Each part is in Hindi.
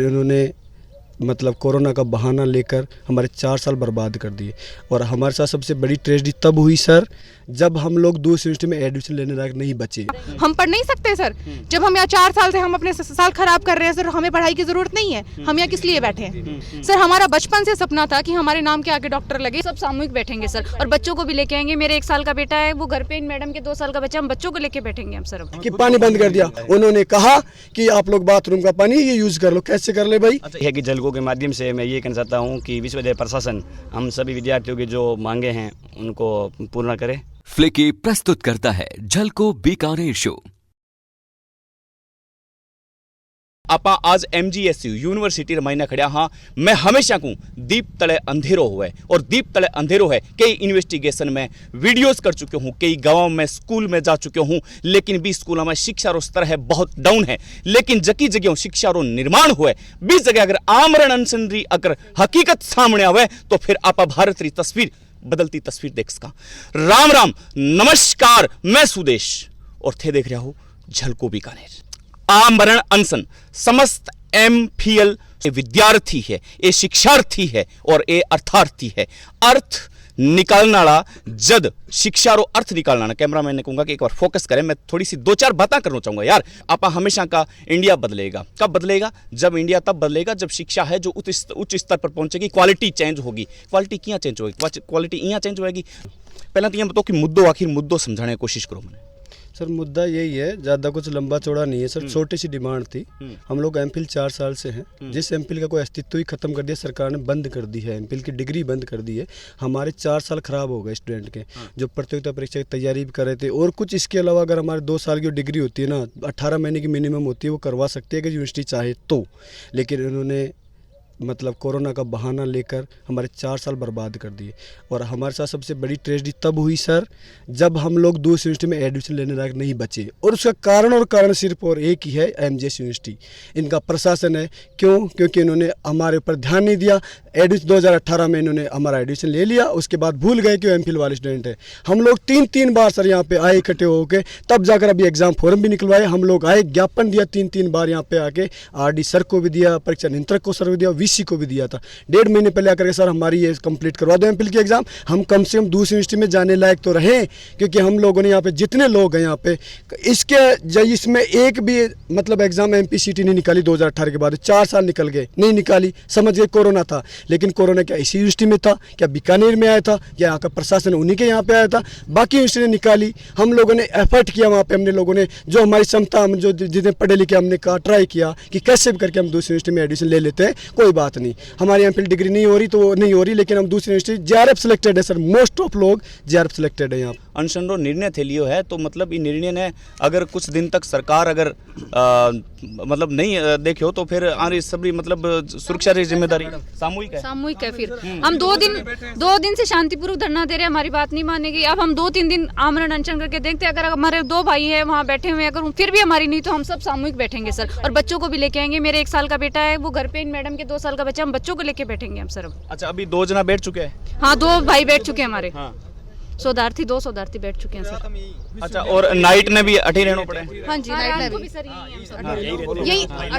इन्होंने मतलब कोरोना का बहाना लेकर हमारे 4 साल बर्बाद कर दिए। और हमारे साथ सबसे बड़ी ट्रेजेडी तब हुई सर जब हम लोग दूसरी यूनिवर्सिटी में एडमिशन लेने लायक नहीं बचे। हम पढ़ नहीं सकते सर, जब हम यहाँ 4 साल से हम अपने साल खराब कर रहे हैं सर, हमें पढ़ाई की जरूरत नहीं है, हम यहाँ किस लिए बैठे हैं सर? हमारा बचपन से सपना था कि हमारे नाम के आगे डॉक्टर लगे। सब सामूहिक बैठेंगे सर, और बच्चों को भी लेके आएंगे। मेरे 1 साल का बेटा है, वो घर पे इन मैडम के 2 साल का बच्चा, हम बच्चों को लेके बैठेंगे हम सर। कि पानी बंद कर दिया, उन्होंने कहा कि आप लोग बाथरूम का पानी ये यूज कर लो। कैसे कर ले भाई? है कि जलको के माध्यम से मैं ये कहना चाहता हूँ कि विश्वविद्यालय प्रशासन हम सभी विद्यार्थियों की जो मांगे हैं उनको पूर्ण करे। फ्लिकी प्रस्तुत करता है झलको बीकानेर शो। ਆਪਾਂ आज MGSU यूनिवर्सिटी रमाइना खड़िया हाँ। मैं हमेशा कहूँ दीप तले अंधेरो हुए, और दीप तले अंधेरो है। कई इन्वेस्टिगेशन में वीडियोस कर चुके हूँ, कई गाँव में स्कूल में जा चुके हूँ, लेकिन भी स्कूलों में शिक्षा रो स्तर है बहुत डाउन है। लेकिन जकी जगह शिक्षा रो निर्माण हुए, 20 जगह अगर आमरण अनशन री अगर हकीकत सामने आवे तो फिर आप भारत री तस्वीर बदलती तस्वीर देख सका। राम राम नमस्कार, मैं सुदेश और थे देख रहा हूँ झलको बीकानेर। आमरण अनशन समस्त MPhil विद्यार्थी है, ये शिक्षार्थी है और ये अर्थार्थी है। अर्थ निकालना वाला जद शिक्षा रो अर्थ निकालना ना। कैमरामैन ने कहूंगा कि एक बार फोकस करें, मैं थोड़ी सी 2-4 बातें करना चाहूंगा यार। आप हमेशा का इंडिया बदलेगा, कब बदलेगा? जब इंडिया तब बदलेगा जब शिक्षा है जो उच्च स्तर पर पहुंचेगी, क्वालिटी चेंज होगी। क्वालिटी क्या चेंज होगी? क्वालिटी यहाँ चेंज होगी। पहले तो ये बताओ कि मुद्दों आखिर मुद्दों समझाने की कोशिश करो। मैंने सर मुद्दा यही है, ज़्यादा कुछ लंबा चौड़ा नहीं है सर। छोटी सी डिमांड थी। हम लोग MPhil 4 साल से हैं, जिस MPhil का कोई अस्तित्व ही खत्म कर दिया सरकार ने, बंद कर दी है। MPhil की डिग्री बंद कर दी है। हमारे 4 साल खराब हो गए स्टूडेंट के, जो प्रतियोगिता परीक्षा की तैयारी भी कर रहे थे। और कुछ इसके अलावा अगर हमारे 2 साल की डिग्री होती है ना, 18 महीने की मिनिमम होती है, वो करवा सकती है अगर यूनिवर्सिटी चाहे तो। लेकिन इन्होंने मतलब कोरोना का बहाना लेकर हमारे 4 साल बर्बाद कर दिए। और हमारे साथ सबसे बड़ी ट्रेजेडी तब हुई सर जब हम लोग दूसरी यूनिवर्सिटी में एडमिशन लेने लायक नहीं बचे। और उसका कारण सिर्फ और एक ही है, MGS यूनिवर्सिटी। इनका प्रशासन है। क्यों? क्योंकि इन्होंने हमारे ऊपर ध्यान नहीं दिया। एडमिशन 2018 में इन्होंने हमारा एडमिशन ले लिया, उसके बाद भूल गए कि MPhil वाले स्टूडेंट है। हम लोग 3 बार सर यहाँ पे आए इकट्ठे होकर, तब जाकर अभी एग्जाम फॉर्म भी निकलवाए। हम लोग आए, ज्ञापन दिया 3 बार यहाँ पे आके, RD सर को भी दिया, परीक्षा नियंत्रक को सर भी दिया, VC को भी दिया था। 1.5 महीने पहले आकर के सर हमारी ये कंप्लीट करवा दो MPhil की एग्जाम, हम कम से कम दूसरी यूनिवर्सिटी में जाने लायक तो रहे। क्योंकि हम लोगों ने यहाँ पे जितने लोग हैं यहाँ पे इसमें एक भी मतलब एग्जाम MPCT नहीं निकाली 2018 के बाद। 4 साल निकल गए, नहीं निकाली, समझ गए कोरोना था। लेकिन कोरोना क्या इसी यूनिवर्सिटी में था? क्या बीकानेर में आया था? या यहाँ का प्रशासन उन्हीं के यहाँ पे आया था? बाकी यूनिवर्सिटी ने निकाली। हम लोगों ने एफर्ट किया वहाँ पे, हमने लोगों ने जो हमारी क्षमता, हम जो जितने पढ़े लिखे, हमने कहा ट्राई किया कि कैसे भी करके हम दूसरी यूनिवर्सिटी में एडमिशन ले लेते हैं। कोई बात नहीं, हमारी MPhil डिग्री नहीं हो रही तो नहीं हो रही, लेकिन हम दूसरी यूनिवर्सिटी JRF सिलेक्टेड है सर। मोस्ट ऑफ लोग JRF सिलेक्टेड है यहाँ। अनशन रो निर्णय थे लियो है, तो मतलब ये निर्णय ने अगर कुछ दिन तक सरकार अगर मतलब नहीं देखे हो तो फिर आने सबरी मतलब सुरक्षा की जिम्मेदारी सामूहिक है। फिर हम 2 दिन से शांतिपूर्वक धरना दे रहे हैं, हमारी बात नहीं मानेगी। अब हम 2-3 दिन आमरण अनशन करके देखते हैं। अगर हमारे 2 भाई हैं वहाँ बैठे हुए हैं, अगर फिर भी हमारी नहीं तो हम सब सामूहिक बैठेंगे सर, और बच्चों को भी लेके आएंगे। मेरे 1 साल का बेटा है, वो घर पे इन मैडम के 2 साल का बच्चा, हम बच्चों को लेके बैठेंगे हम सर। अच्छा, अभी 2 जना बैठ चुके हैं? हाँ, 2 भाई बैठ चुके हैं हमारे। हाँ। 2 शोधार्थी बैठ चुके हैं सर। अच्छा, और नाइट में भी अठी रहना पड़े? हाँ जी, नाइट में भी सर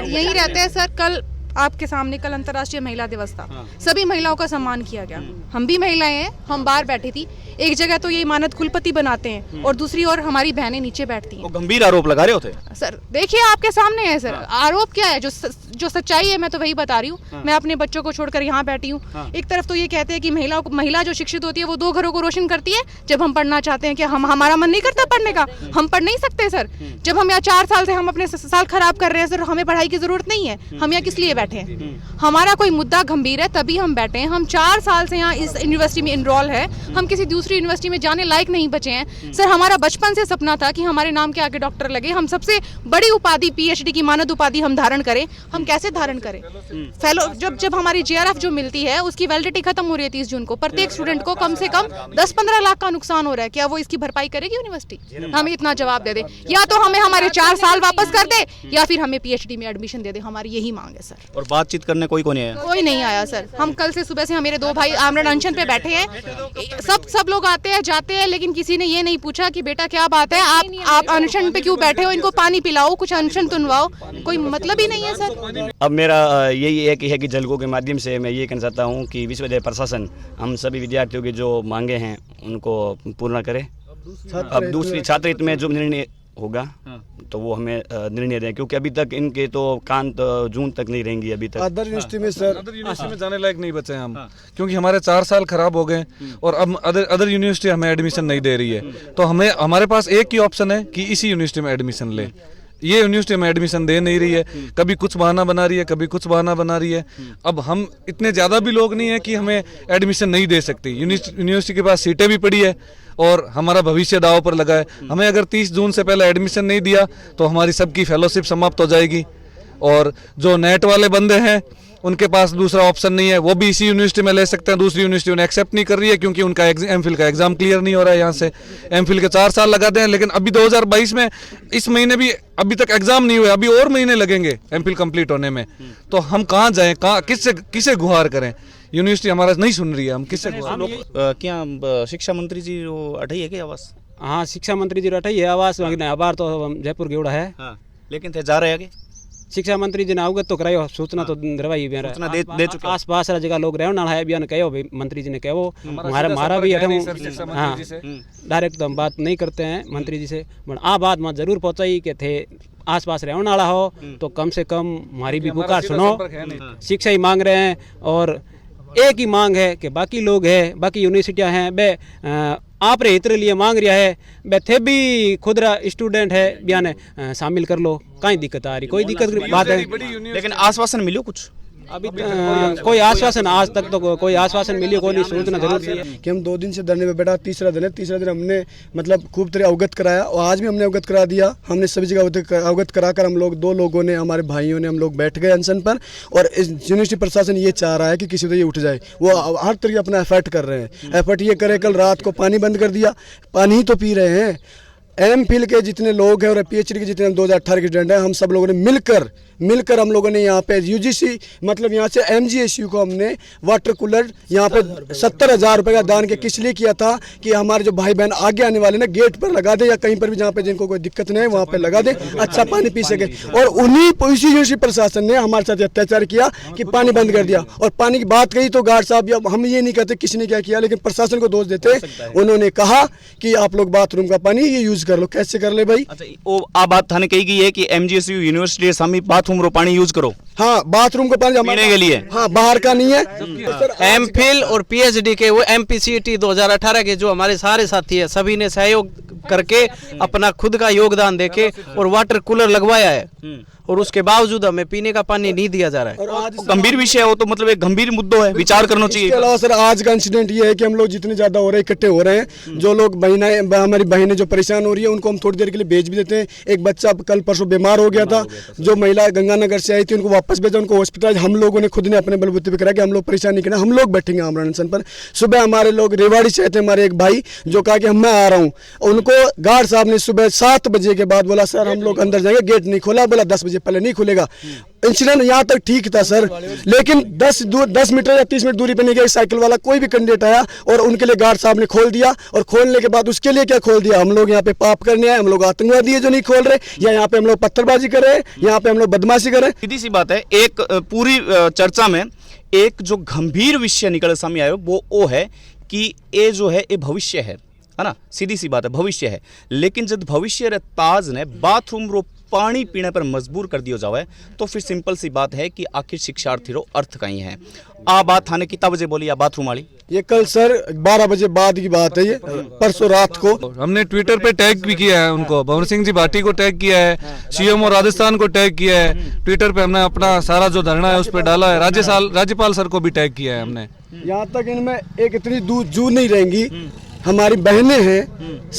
यही रहते हैं सर। कल आपके सामने कल अंतर्राष्ट्रीय महिला दिवस था। सभी महिलाओं का सम्मान किया गया। हम भी महिलाएं हैं, हम बाहर बैठी थी। एक जगह तो ये इमानत कुलपति बनाते हैं और दूसरी ओर हमारी बहनें नीचे बैठती हैं। वो गंभीर आरोप लगा रहे होते सर। देखिए आपके सामने है सर। आरोप क्या है? जो सच्चाई है मैं तो वही बता रही हूँ। मैं अपने बच्चों को छोड़कर यहाँ बैठी हूँ। एक तरफ तो ये कहते हैं कि महिला जो शिक्षित होती है वो 2 घरों को रोशन करती है। जब हम पढ़ना चाहते हैं कि हमारा मन नहीं करता पढ़ने का, हम पढ़ नहीं सकते सर। जब हम यहाँ 4 साल से हम अपने साल खराब कर रहे हैं सर, हमें पढ़ाई की जरूरत नहीं है, हम यहाँ किस लिए बैठे हैं? हमारा कोई मुद्दा गंभीर है तभी हम बैठे हैं। हम 4 साल से यहाँ इस यूनिवर्सिटी में इनरोल है, हम किसी दूसरी यूनिवर्सिटी में जाने लायक नहीं बचे हैं सर। हमारा बचपन से सपना था कि हमारे नाम के आगे डॉक्टर लगे, हम सबसे बड़ी उपाधि PhD की मानद उपाधि हम धारण करें। हम कैसे धारण करें? फेलो जब हमारी JRF जो मिलती है उसकी वैलिडिटी खत्म हो रही है 30 जून को। प्रत्येक स्टूडेंट को कम से कम 10-15 लाख का नुकसान हो रहा है। क्या वो इसकी भरपाई करेगी यूनिवर्सिटी? हमें इतना जवाब दे दे, या तो हमें हमारे 4 साल वापस कर दे या फिर हमें PhD में एडमिशन दे दे। हमारी यही मांग है सर। और बातचीत करने कोई नहीं आया? कोई नहीं आया सर। हम कल से सुबह से हम मेरे 2 भाई आमरण अनशन पे बैठे हैं। सब लोग आते हैं जाते हैं, लेकिन किसी ने ये नहीं पूछा कि बेटा क्या बात है, आप अनशन पे क्यों बैठे हो, इनको पानी पिलाओ, कुछ अनशन तुनवाओ, कोई मतलब ही नहीं है सर। अब मेरा यही एक है कि जलको के माध्यम से मैं ये कहना चाहता हूँ कि विश्वविद्यालय प्रशासन हम सभी विद्यार्थियों की जो मांगे हैं उनको पूर्ण करे। अब दूसरी छात्र हित में जो निर्णय होगा तो वो हमें निर्णय दें, क्योंकि अभी तक इनके तो कान तो जून तक नहीं रहेंगी अभी तक। अदर यूनिवर्सिटी में सर, अदर यूनिवर्सिटी में जाने लायक नहीं बचे हैं हम, क्योंकि हमारे 4 साल खराब हो गए और अब अदर यूनिवर्सिटी हमें एडमिशन नहीं दे रही है। तो हमारे पास एक ही ऑप्शन है कि इसी यूनिवर्सिटी में एडमिशन ले। ये यूनिवर्सिटी में एडमिशन दे नहीं रही है, कभी कुछ बहाना बना रही है, कभी कुछ बहाना बना रही है। अब हम इतने ज़्यादा भी लोग नहीं है कि हमें एडमिशन नहीं दे सकती। यूनिवर्सिटी के पास सीटें भी पड़ी है और हमारा भविष्य दाव पर लगा है। हमें अगर 30 जून से पहले एडमिशन नहीं दिया तो हमारी सबकी फेलोशिप समाप्त हो जाएगी। और जो नेट वाले बंदे हैं उनके पास दूसरा ऑप्शन नहीं है, वो भी इसी यूनिवर्सिटी में ले सकते हैं। दूसरी यूनिवर्सिटी उन्हें एक्सेप्ट नहीं कर रही है क्योंकि उनका एमफिल का एग्जाम क्लियर नहीं हो रहा है। यहाँ से एमफिल के 4 साल लगाते हैं, लेकिन अभी 2022 में इस महीने भी अभी तक एग्जाम नहीं हुए, अभी और महीने लगेंगे एमफिल कंप्लीट होने में। तो हम कहाँ जाएँ, किससे गुहार करें? यूनिवर्सिटी हमारा नहीं सुन रही है, हम किससे गुहार? क्या शिक्षा मंत्री जी अठाई है क्या आवास? हाँ, शिक्षा मंत्री जी अठाई है आवास, आभार तो जयपुर गेवड़ा है। लेकिन थे जा रहे आगे शिक्षा मंत्री जी ने अवगत तो करायो, सूचना तो दरवाई दे चुके। आस पास जगह लोग रहने वाला है, बयान कहो भाई मंत्री जी ने कहो। हमारा भी हाँ डायरेक्ट तो हम बात नहीं करते हैं मंत्री जी से, बट आ बात में जरूर पहुँचाई कि थे आस पास रहने वाला हो तो कम से कम हमारी भी पुकार सुनो। शिक्षा ही मांग रहे हैं और एक ही मांग है कि बाकी लोग है, बाकी यूनिवर्सिटियाँ हैं बे आप रे इतने लिए मांग रहा है, बे थे भी खुदरा स्टूडेंट है बयान शामिल कर लो, कहीं दिक्कत आ रही? कोई दिक्कत की बात है, लेकिन आश्वासन मिलो कुछ? अभी कोई आश्वासन आज तक तो कोई आश्वासन मिली कोई नहीं। सूचना जरूर है कि हम 2 दिन से धरने पे बैठा, तीसरा दिन है। तीसरा दिन हमने मतलब खूब तरह अवगत कराया और आज भी हमने अवगत करा दिया। हमने सभी जगह अवगत कराकर हम लोग 2 लोगों ने, हमारे भाइयों ने, हम लोग बैठ गए अनशन पर। और इस यूनिवर्सिटी प्रशासन ये चाह रहा है कि किसी तरह ये उठ जाए, वो हर तरह अपना एफर्ट कर रहे हैं। एफर्ट ये करे, कल रात को पानी बंद कर दिया, पानी ही तो पी रहे हैं। एमफिल के जितने लोग हैं और पीएचडी के जितने 2018 के स्टूडेंट हैं, हम सब लोगों ने मिलकर हम लोगों ने यहाँ पे यूजीसी मतलब यहाँ से एमजीएसयू को हमने वाटर कूलर यहाँ पे 70,000 रुपये का दान किस लिए किया था कि हमारे जो भाई बहन आगे आने वाले ना गेट पर लगा दे या कहीं पर भी जहाँ पे जिनको कोई दिक्कत नहीं है वहाँ पे लगा दे, अच्छा पानी पी सके। और उसी यूनिवर्सिटी प्रशासन ने हमारे साथ अत्याचार किया कि पानी बंद कर दिया। और पानी की बात कही तो गार्ड साहब, या हम ये नहीं कहते किसी ने क्या किया, लेकिन प्रशासन को दोष देते। उन्होंने कहा कि आप लोग बाथरूम का पानी ये यूज कर लो। कैसे कर ले भाई? अच्छा, वो आ बात थाने कही गई है कि एमजीएसयू यूनिवर्सिटी के सामने बाथरूम रो पानी यूज करो। हाँ, बाथरूम का पानी पीने के लिए। हाँ, बाहर का नहीं है। एमफिल और पीएचडी के वो एमपीसीटी 2018 के जो हमारे सारे साथी है सभी ने सहयोग करके अपना खुद का योगदान देके और वाटर कूलर लगवाया है और उसके बावजूद हमें पीने का पानी नहीं दिया जा रहा है। और आज गंभीर विषय हो तो मतलब एक गंभीर मुद्दों है, विचार करना चाहिए। इसके अलावा सर आज का इंसिडेंट ये है कि हम लोग जितने ज्यादा हो रहे हैं, इकट्ठे हो रहे हैं, जो लोग हमारी बहनें जो परेशान हो रही है उनको हम थोड़ी देर के लिए भेज भी देते हैं। एक बच्चा कल परसों बीमार हो गया था, जो महिला गंगानगर से आई थी उनको वापस भेजा, उनको हॉस्पिटल हम लोगों ने खुद ने अपने बलबूते पे करा कि हम लोग परेशान नहीं करना, हम लोग बैठेंगे आमरण अनशन पर। सुबह हमारे लोग रेवाड़ी से आए थे, हमारे एक भाई जो कहा कि मैं आ रहा हूँ, उनको गार्ड साहब ने सुबह 7 बजे के बाद बोला सर हम लोग अंदर जाएंगे, गेट नहीं खोला, बोला 10 बजे पहले नहीं खुलेगा। इंसिडेंट यहाँ तक ठीक था सर, लेकिन 10 मीटर या 30 मीटर दूरी पे नहीं गया साइकिल वाला, कोई भी कैंडिडेट आया और उनके लिए गार्ड साहब ने खोल दिया। और खोलने के बाद उसके लिए क्या खोल दिया, हम लोग यहाँ पे पाप करने आए, हम लोग आतंकवादी है जो नहीं खोल रहे, या यहाँ पे हम लोग पत्थरबाजी कर रहे हैं, यहाँ पे हम लोग बदमाशी कर रहे हैं। सीधी सी बात है, एक पूरी चर्चा में एक जो गंभीर विषय निकल सामने आयो वो है कि ये जो है ये भविष्य है ना, सीधी सी बात है भविष्य है। लेकिन जब भविष्य रे ताज ने बाथरूम रो पानी पीने पर मजबूर कर दिया जावे तो फिर सिंपल सी बात है कि आखिर शिक्षार्थी रो अर्थ कहीं है। आ बात थाने कितना बजे बोली या बाथरूम वाली? ये कल सर 12 बजे बाद की बात है, ये परसों रात को। हमने ट्विटर पे टैग भी किया है उनको, भंवर सिंह जी भाटी को टैग किया है, सीएम और राजस्थान को टैग किया है। ट्विटर पे हमने अपना सारा जो धरना है उस पर डाला है। राज्यपाल सर को भी टैग किया है हमने। यहाँ तक इनमें एक इतनी दूर जू नहीं रहेंगी, हमारी बहनें हैं,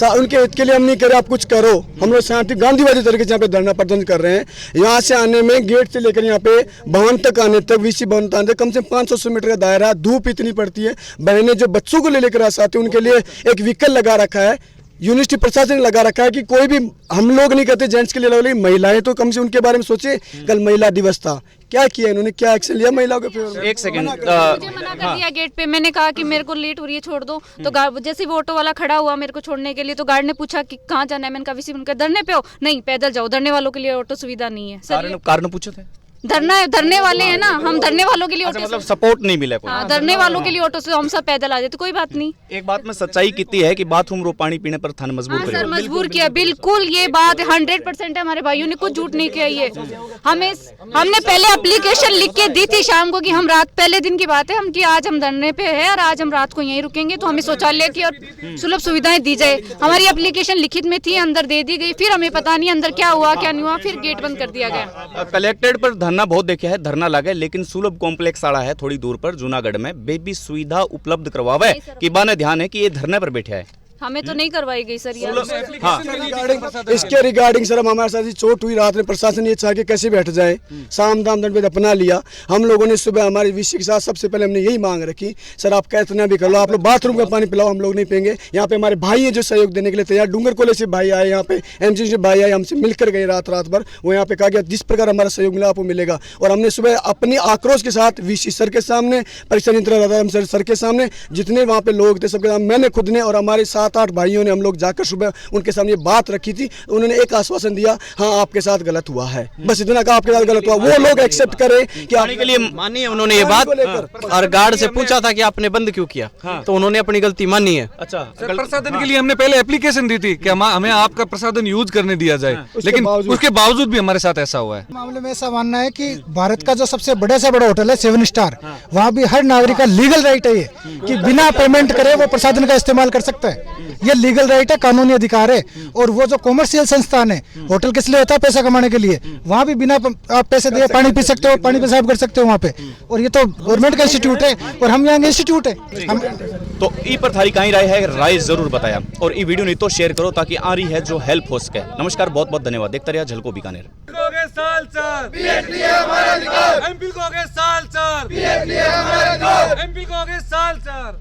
उनके हित के लिए हम नहीं कर रहे, आप कुछ करो। हम लोग शांति गांधीवादी तरीके से यहाँ पे धरना प्रदर्शन कर रहे हैं। यहाँ से आने में गेट से लेकर यहाँ पे भवन तक आने तक, वीसी भवन तक आने तक कम से कम 500 मीटर का दायरा, धूप इतनी पड़ती है। बहनें जो बच्चों को ले लेकर आ सकती हैं उनके लिए एक व्हीकल लगा रखा है, यूनिवर्सिटी प्रशासन ने लगा रखा है कि कोई भी, हम लोग नहीं कहते जेंट्स के लिए लगा, महिलाएं तो कम से उनके बारे में सोचे। कल महिला दिवस था, क्या किया इन्होंने, क्या एक्शन लिया महिलाओं के फेवर? एक सेकंड, मुझे मना कर दिया गेट पे। मैंने कहा कि मेरे को लेट हो रही है, छोड़ दो। तो जैसे वो ऑटो वाला खड़ा हुआ मेरे को छोड़ने के लिए, तो गार्ड ने पूछा कि कहाँ जाना है। मैंने कहा विसी, उनका धरने पे हो। नहीं, पैदल जाओ, धरने वालों के लिए ऑटो सुविधा नहीं है। सर कारण पूछे थे, धरने वाले हैं ना हम, धरने वालों के लिए अच्छा, ऑटो, मतलब सपोर्ट नहीं मिला कोई। हाँ, धरने वालों के लिए ऑटो से हम सब पैदल आ जाते, कोई बात नहीं। एक बात में सच्चाई कितनी है कि बाथरूम रो पानी पीने पर थाने मजबूर हाँ सर, करे। मजबूर किया, बिल्कुल ये बात 100% है। हमारे भाइयों ने कुछ झूठ नहीं किया। ये हमने पहले एप्लीकेशन लिख के दी थी शाम को कि हम रात, पहले दिन की बात है, हम कि आज हम धरने पे है और आज हम रात को यहीं रुकेंगे, तो हमें शौचालय की और सुलभ सुविधाएं दी जाए। हमारी एप्लीकेशन लिखित में थी, अंदर दे दी गई, फिर हमें पता नहीं अंदर क्या हुआ क्या नहीं हुआ, फिर गेट बंद कर दिया गया। कलेक्टेड पर धरना बहुत देखा है, धरना लगे, लेकिन सुलभ कॉम्प्लेक्स आड़ा है थोड़ी दूर पर जूनागढ़ में, बेबी सुविधा उपलब्ध करवावे कि बाने ध्यान है कि ये धरने पर बैठे है। हमें तो नहीं करवाई गई सर ये। इसके रिगार्डिंग सर, हम हमारे साथ ही चोट हुई रात में, प्रशासन ये चाह के कैसे बैठ जाए, साम दाम दंड भेद अपना लिया। हम लोगों ने सुबह हमारे वीसी के साथ सबसे पहले हमने यही मांग रखी, सर आप कितना भी कर लो, आप लोग बाथरूम का पानी पिलाओ, हम लोग नहीं पिएंगे। यहाँ पे हमारे भाई हैं जो सहयोग देने के लिए तैयार, डूंगर कोले से भाई आए, यहाँ पे एमसी से भाई आए, हमसे मिलकर गए रात भर। वो यहाँ पे कहा गया जिस प्रकार हमारा सहयोग मिला आपको मिलेगा। और हमने सुबह अपनी आक्रोश के साथ वीसी सर के सामने, परीक्षा नियंत्रण सर के सामने, जितने वहाँ पे लोग थे सबके सामने, मैंने खुद ने और हमारे 7-8 भाइयों ने हम लोग जाकर सुबह उनके सामने बात रखी थी। उन्होंने एक आश्वासन दिया, हाँ आपके साथ गलत हुआ है, बस इतना कहा आपके साथ गलत हुआ। वो लोग एक्सेप्ट करे कि पानी के लिए मानी है उन्होंने ये बात, और गार्ड से पूछा था कि आपने बंद क्यों किया, तो उन्होंने अपनी गलती मानी है। अच्छा, प्रसाधन के लिए हमने पहले एप्लीकेशन दी थी कि हमें आपका प्रसाधन यूज करने दिया जाए, लेकिन उसके बावजूद भी हमारे साथ ऐसा हुआ है। मामले में ऐसा मानना है कि भारत का जो सबसे बड़ा से बड़ा होटल है 7 स्टार, वहाँ भी हर नागरिक का लीगल राइट है ये कि बिना पेमेंट करे वो प्रसाधन का इस्तेमाल कर सकता है। ये लीगल राइट है, कानूनी अधिकार है। और वो जो कॉमर्शियल संस्थान है, होटल किस लिए होता है, पैसा कमाने के लिए, वहाँ भी बिना आप पैसे दिए पानी पी सकते हो, पानी पेशाब कर सकते हो वहाँ पे। और ये तो गवर्नमेंट का इंस्टीट्यूट है और हम यहाँ इंस्टीट्यूट है। हम तो ई पर थारी कहीं राय है, राय जरूर बताया, और ये वीडियो नहीं तो शेयर करो ताकि आ रही है जो हेल्प हो सके। नमस्कार, बहुत बहुत धन्यवाद। देखते रहिए झलको बीकानेर। एमपी को साल 4